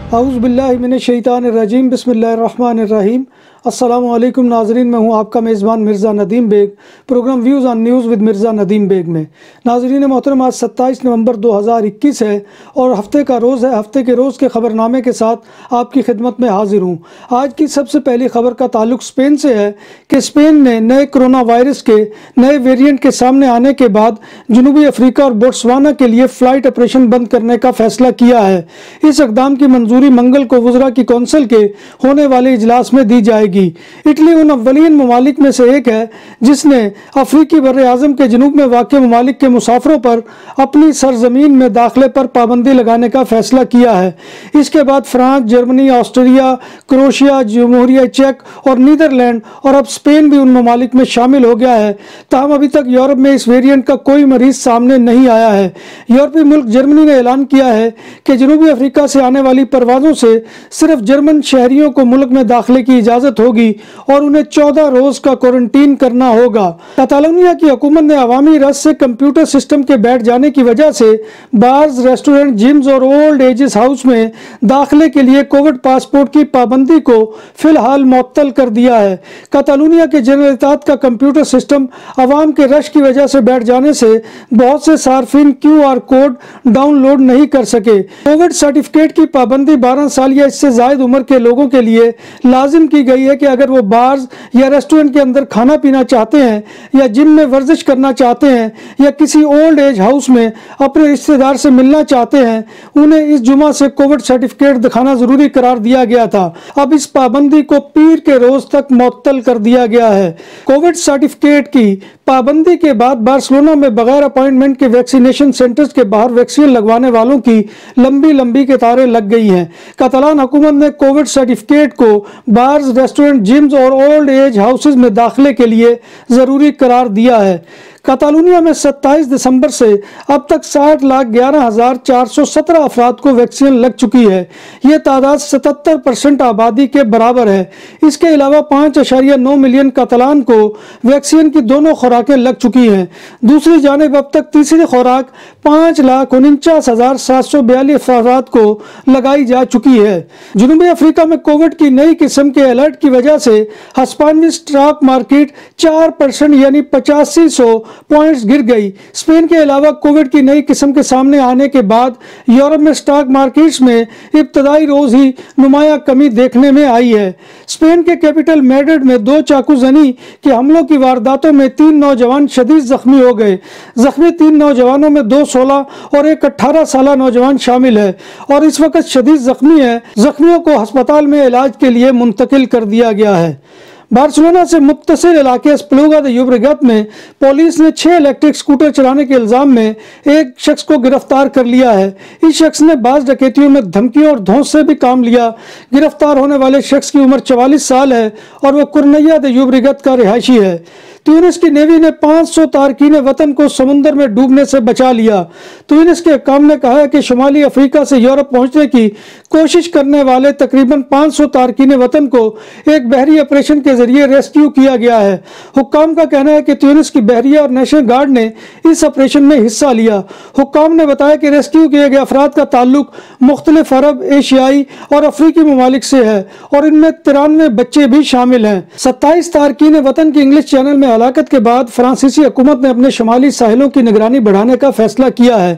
اعوذ باللہ من الشیطان الرجیم بسم اللہ الرحمن الرحیم۔ السلام علیکم ناظرین، میں ہوں آپ کا میزبان Mirza Nadeem Baig, programme views on news with Mirza Nadeem Baig میں۔ ناظرین محترم، آج 27 نومبر 2021 ہے اور ہفتے کا روز ہے۔ ہفتے کے روز کے خبر نامے کے ساتھ آپ کی خدمت میں حاضر ہوں۔ آج کی سب سے پہلی خبر کا تعلق اسپین سے ہے کہ اسپین نے نئے کرونا وائرس کے نئے ویرینٹ کے سامنے آنے کے بعد جنوبی افریقہ اور بوٹسوانا کے لیے فلائٹ آپریشن بند کرنے کا فیصلہ کیا ہے۔ اس اقدام کی منظوری منگل کو وزراء کی کونسل کے ہونے والے اجلاس میں دی جائے گی۔ اٹلی ان اولین ممالک میں سے ایک ہے جس نے افریقی بر اعظم کے جنوب میں واقع ممالک کے مسافروں پر اپنی سرزمین میں داخلے پر پابندی لگانے کا فیصلہ کیا ہے۔ اس کے بعد فرانس، جرمنی، آسٹریا، کروشیا، جمہوریہ چیک اور نیدرلینڈ اور اب اسپین بھی ان ممالک میں شامل ہو گیا ہے۔ تاہم ابھی تک یورپ میں اس ویرینٹ کا کوئی مریض سامنے نہیں آیا ہے۔ یورپی ملک جرمنی نے اعلان کیا ہے کہ جنوبی افریقہ سے آنے والی پروازوں سے صرف جرمن شہریوں کو ملک میں داخلے کی اجازت ہوگی اور انہیں 14 روز کا کوارنٹین کرنا ہوگا۔ کاتالونیہ کی حکومت نے عوامی رس سے کمپیوٹر سسٹم کے بیٹھ جانے کی وجہ سے بارز، ریسٹورنٹ، جمز اور اولڈ ایجز ہاؤس میں داخلے کے لیے کووڈ پاسپورٹ کی پابندی کو فی الحال معطل کر دیا ہے۔ کاتالونیہ کے جنرلیٹات کا کمپیوٹر سسٹم عوام کے رش کی وجہ سے بیٹھ جانے سے بہت سے صارفین QR کوڈ ڈاؤن لوڈ نہیں کر سکے۔ کووڈ سرٹیفکیٹ کی پابندی 12 سال یا اس سے زائد عمر کے لوگوں کے لیے لازم کی گئی ہے کہ اگر وہ بارز یا ریسٹورنٹ کے اندر کھانا پینا چاہتے ہیں یا جم میں ورزش کرنا چاہتے ہیں یا کسی اولڈ ایج ہاؤس میں اپنے رشتہ دار سے ملنا چاہتے ہیں، انہیں اس جمعہ سے کووڈ سرٹیفکیٹ دکھانا ضروری قرار دیا گیا تھا۔ اب اس پابندی کو پیر کے روز تک معطل کر دیا گیا ہے۔ کووڈ سرٹیفکیٹ کی پابندی کے بعد بارسلونا میں بغیر اپائنٹمنٹ کے ویکسینیشن سینٹرز کے باہر ویکسین لگوانے والوں کی لمبی قطاریں لگ گئی ہیں۔ کاتالان حکومت نے کووڈ سرٹیفکیٹ کو بارز، ریسٹورنٹ، جمز اور اولڈ ایج ہاؤسز میں داخلے کے لیے ضروری قرار دیا ہے۔ کاتالونیہ میں 27 دسمبر سے اب تک 60,11,417 افراد کو ویکسین لگ چکی ہے۔ یہ تعداد 77% آبادی کے برابر ہے۔ اس کے علاوہ 5.9 ملین کاتالان کو ویکسین کی دونوں خوراکیں لگ چکی ہیں۔ دوسری جانب اب تک تیسری خوراک 5,49,742 افراد کو لگائی جا چکی ہے۔ جنوبی افریقہ میں کووڈ کی نئی قسم کے الرٹ کی وجہ سے ہسپانوی اسٹاک مارکیٹ 4% یعنی 8500 پوائنٹس گر گئی۔ اسپین کے علاوہ کووڈ کی نئی قسم کے سامنے آنے کے بعد یورپ میں اسٹاک مارکیٹس میں ابتدائی روز ہی نمایاں کمی دیکھنے میں آئی ہے۔ اسپین کے کیپٹل میڈرڈ میں 2 چاقو زنی کے حملوں کی وارداتوں میں 3 نوجوان شدید زخمی ہو گئے۔ زخمی 3 نوجوانوں میں 2 16 اور ایک 18 سالہ نوجوان شامل ہے اور اس وقت شدید زخمی ہے۔ زخمیوں کو ہسپتال میں علاج کے لیے منتقل کر دیا گیا ہے۔ بارسلونا سے متصل علاقے اسپلوگا دے یوبریگت میں پولیس نے 6 الیکٹرک سکوٹر چلانے کے الزام میں ایک شخص کو گرفتار کر لیا ہے۔ اس شخص نے بعض ڈکیتیوں میں دھمکیوں اور دھونس سے بھی کام لیا۔ گرفتار ہونے والے شخص کی عمر 44 سال ہے اور وہ کورنیا دے یوبریگت کا رہائشی ہے۔ تیونس کی نیوی نے 500 تارکین وطن کو سمندر میں ڈوبنے سے بچا لیا۔ تیونس کے حکام نے کہا ہے کہ شمالی افریقہ سے یورپ پہنچنے کی کوشش کرنے والے تقریباً 500 تارکین وطن کو ایک بحری آپریشن کے ذریعے ریسکیو کیا گیا ہے۔ حکام کا کہنا ہے کہ تیونس کی بحریہ اور نیشنل گارڈ نے اس آپریشن میں حصہ لیا۔ حکام نے بتایا کہ ریسکیو کیے گئے افراد کا تعلق مختلف عرب، ایشیائی اور افریقی ممالک سے ہے اور ان میں 93 بچے بھی شامل ہیں۔ 27 تارکین وطن کی انگلش چینل میں ہلاکت کے بعد فرانسیسی حکومت نے اپنے شمالی ساحلوں کی نگرانی بڑھانے کا فیصلہ کیا ہے۔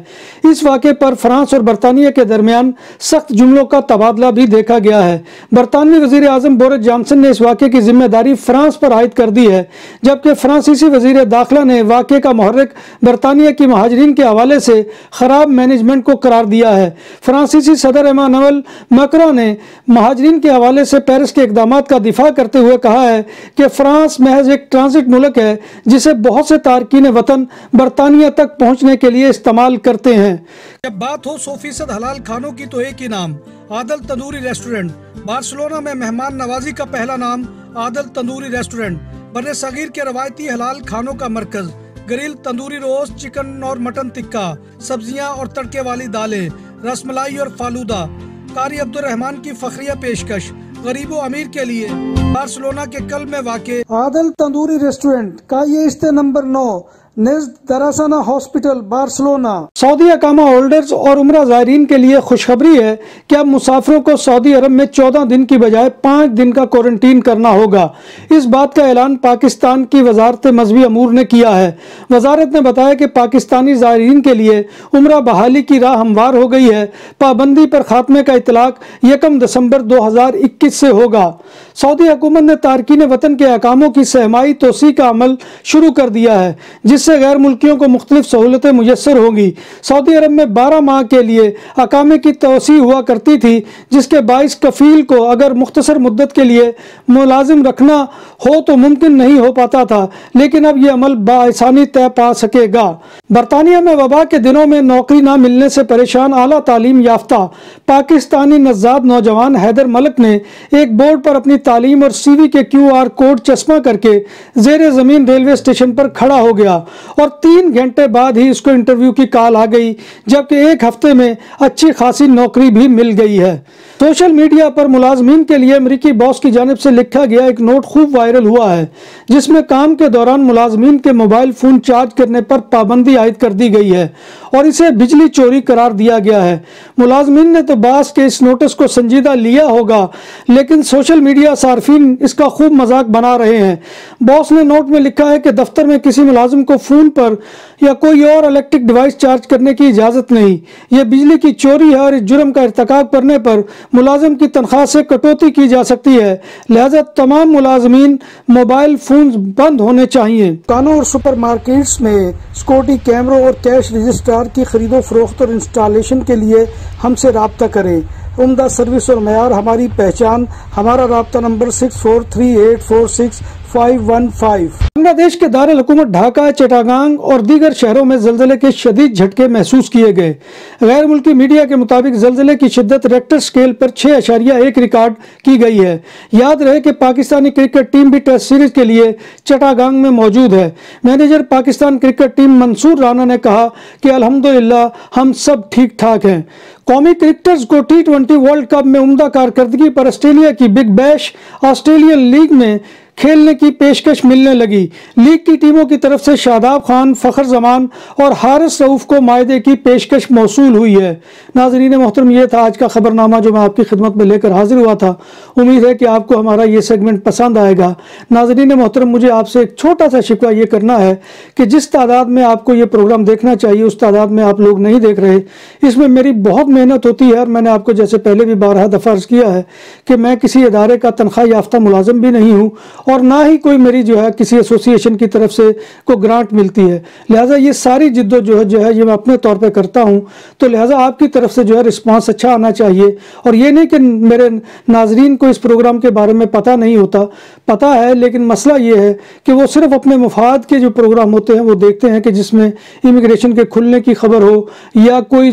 اس واقعے پر فرانس اور برطانیہ کے درمیان سخت جملوں کا تبادلہ بھی دیکھا گیا ہے۔ برطانوی وزیر اعظم بورس جانسن نے اس واقعے کی ذمہ داری فرانس پر عائد کر دی ہے، جبکہ فرانسیسی وزیر داخلہ نے واقعے کا محرک برطانیہ کی مہاجرین کے حوالے سے خراب مینجمنٹ کو قرار دیا ہے۔ فرانسیسی صدر ایمانوئل میکروں نے مہاجرین کے حوالے سے پیرس کے اقدامات کا دفاع کرتے ہوئے کہا ہے کہ فرانس محض ایک ٹرانزٹ ملک ہے جسے بہت سے تارکین وطن برطانیہ تک پہنچنے کے لیے استعمال کرتے ہیں۔ جب بات ہو 100% حلال کھانوں کی تو ایک ہی نام، عادل تندوری ریسٹورنٹ۔ بارسلونا میں مہمان نوازی کا پہلا نام عادل تندوری ریسٹورنٹ، بر صغیر کے روایتی حلال کھانوں کا مرکز۔ گرل، تندوری روسٹ، چکن اور مٹن ٹکا، سبزیاں اور تڑکے والی دالیں، رس ملائی اور فالودہ۔ قاری عبدالرحمان کی فخریہ پیشکش غریب و امیر کے لیے بارسلونا کے قلب میں واقع عادل تندوری ریسٹورنٹ کا یہ نمبر 9 نزد دراسانہ ہاسپٹل بارسلونا۔ سعودی اقامہ ہولڈرز اور عمرہ زائرین کے لیے خوشخبری ہے کہ اب مسافروں کو سعودی عرب میں 14 دن کی بجائے 5 دن کا کوارنٹین کرنا ہوگا۔ اس بات کا اعلان پاکستان کی وزارت مذہبی امور نے کیا ہے۔ وزارت نے بتایا کہ پاکستانی زائرین کے لیے عمرہ بحالی کی راہ ہموار ہو گئی ہے۔ پابندی پر خاتمے کا اطلاق 1 دسمبر 2021 سے ہوگا۔ سعودی حکومت نے تارکین وطن کے احکاموں کی سہمائی توسیع کا عمل شروع کر دیا ہے، جس سے غیر ملکیوں کو مختلف سہولتیں میسر ہوں گی۔ سعودی عرب میں 12 ماہ کے لیے اقامے کی توسیع ہوا کرتی تھی، جس کے باعث کفیل کو اگر مختصر مدت کے لیے ملازم رکھنا ہو تو ممکن نہیں ہو پاتا تھا، لیکن اب یہ عمل بآسانی طے پا سکے گا۔ برطانیہ میں وبا کے دنوں میں نوکری نہ ملنے سے پریشان اعلیٰ تعلیم یافتہ پاکستانی نژاد نوجوان حیدر ملک نے ایک بورڈ پر اپنی تعلیم اور سی وی کے QR کوڈ چسپاں کر کے زیر زمین ریلوے اسٹیشن پر کھڑا ہو گیا اور 3 گھنٹے بعد ہی اس کو انٹرویو کی کال آ گئی، جبکہ 1 ہفتے میں اچھی خاصی نوکری بھی مل گئی ہے۔ سوشل میڈیا پر ملازمین کے لیے امریکی باس کی جانب سے لکھا گیا ایک نوٹ خوب وائرل ہوا ہے، جس میں کام کے دوران ملازمین کے موبائل فون چارج کرنے پر پابندی عائد کر دی گئی ہے اور اسے بجلی چوری قرار دیا گیا ہے۔ ملازمین نے تو باس کے اس نوٹس کو سنجیدہ لیا ہوگا، لیکن سوشل میڈیا صارفین اس کا خوب مذاق بنا رہے ہیں۔ باس نے نوٹ میں لکھا ہے کہ دفتر میں کسی ملازم کو فون پر یا کوئی اور الیکٹرک ڈیوائس چارج کرنے کی اجازت نہیں۔ یہ بجلی کی چوری ہے اور اس جرم کا ارتکاب کرنے پر ملازم کی تنخواہ سے کٹوتی کی جا سکتی ہے، لہذا تمام ملازمین موبائل فونز بند ہونے چاہیے۔ دکانوں اور سپر مارکیٹس میں سیکورٹی کیمروں اور کیش رجسٹرار کی خرید و فروخت اور انسٹالیشن کے لیے ہم سے رابطہ کریں۔ عمدہ سروس اور معیار ہماری پہچان۔ ہمارا رابطہ نمبر 6438465515۔ بنگلہ دیش کے دارالحکومت ڈھاکہ، چٹاگانگ اور دیگر شہروں میں زلزلے کے شدید جھٹکے محسوس کیے گئے۔ غیر ملکی میڈیا کے مطابق زلزلے کی شدت ریکٹر سکیل پر 6.1 ریکارڈ کی گئی ہے۔ یاد رہے کہ پاکستانی کرکٹ ٹیم بھی ٹیسٹ سیریز کے لیے چٹاگانگ میں موجود ہے۔ مینیجر پاکستان کرکٹ ٹیم منصور رانا نے کہا کہ الحمدللہ ہم سب ٹھیک ٹھاک ہیں۔ قومی کرکٹرز کو T20 ورلڈ کپ میں عمدہ کارکردگی پر آسٹریلیا کی بگ بیش آسٹریلین لیگ میں کھیلنے کی پیشکش ملنے لگی۔ لیگ کی ٹیموں کی طرف سے شاداب خان، فخر زمان اور حارث رؤوف کو معاہدے کی پیشکش موصول ہوئی ہے۔ ناظرین محترم، یہ تھا آج کا خبر نامہ جو میں آپ کی خدمت میں لے کر حاضر ہوا تھا۔ امید ہے کہ آپ کو ہمارا یہ سیگمنٹ پسند آئے گا۔ ناظرین محترم، مجھے آپ سے ایک چھوٹا سا شکوہ یہ کرنا ہے کہ جس تعداد میں آپ کو یہ پروگرام دیکھنا چاہیے اس تعداد میں آپ لوگ نہیں دیکھ رہے۔ اس میں میری بہت محنت ہوتی ہے اور میں نے آپ کو جیسے پہلے بھی بارہا دفعہ عرض کیا ہے کہ میں کسی ادارے کا تنخواہ یافتہ ملازم بھی نہیں ہوں اور نہ ہی کوئی میری کسی ایسوسی ایشن کی طرف سے کوئی گرانٹ ملتی ہے، لہٰذا یہ ساری جدوجہد یہ میں اپنے طور پہ کرتا ہوں، تو لہٰذا آپ کی طرف سے رسپانس اچھا آنا چاہیے۔ اور یہ نہیں کہ میرے ناظرین کو اس پروگرام کے بارے میں پتہ نہیں ہوتا، پتہ ہے، لیکن مسئلہ یہ ہے کہ وہ صرف اپنے مفاد کے جو پروگرام ہوتے ہیں وہ دیکھتے ہیں کہ جس میں امیگریشن کے کھلنے کی خبر ہو یا کوئی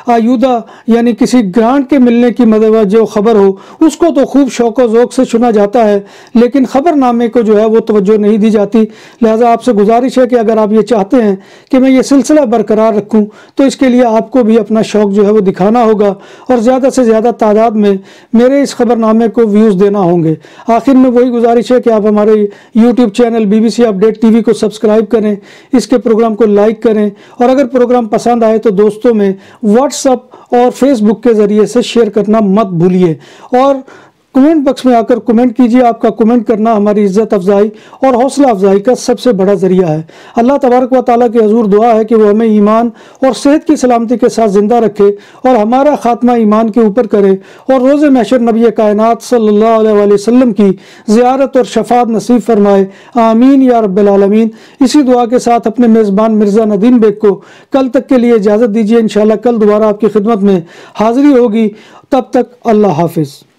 آیودہ یعنی کسی گرانٹ کے ملنے کی جو خبر ہو، اس کو تو خوب شوق و ذوق سے سنا جاتا ہے، لیکن خبر نامے کو وہ توجہ نہیں دی جاتی۔ لہٰذا آپ سے گزارش ہے کہ اگر آپ یہ چاہتے ہیں کہ میں یہ سلسلہ برقرار رکھوں تو اس کے لیے آپ کو بھی اپنا شوق وہ دکھانا ہوگا اور زیادہ سے زیادہ تعداد میں میرے اس خبر نامے کو ویوز دینا ہوں گے۔ آخر میں وہی گزارش ہے کہ آپ ہمارے YouTube channel BBC update TV کو سبسکرائب کریں، اس کے پروگرام کو لائک کریں اور اگر پروگرام پسند آئے تو دوستوں میں واٹس ایپ اور فیس بک کے ذریعے سے شیئر کرنا مت بھولیے اور کمنٹ باکس میں آ کر کمنٹ کیجیے۔ آپ کا کمنٹ کرنا ہماری عزت افزائی اور حوصلہ افزائی کا سب سے بڑا ذریعہ ہے۔ اللہ تبارک و تعالیٰ کے حضور دعا ہے کہ وہ ہمیں ایمان اور صحت کی سلامتی کے ساتھ زندہ رکھے اور ہمارا خاتمہ ایمان کے اوپر کرے اور روز محشر نبی کائنات صلی اللہ علیہ وسلم کی زیارت اور شفاعت نصیب فرمائے، آمین یا رب العالمین۔ اسی دعا کے ساتھ اپنے میزبان مرزا ندیم بیگ کو کل تک کے لیے اجازت دیجیے۔ انشاءاللہ کل دوبارہ آپ کی خدمت میں حاضری ہوگی، تب تک اللہ حافظ۔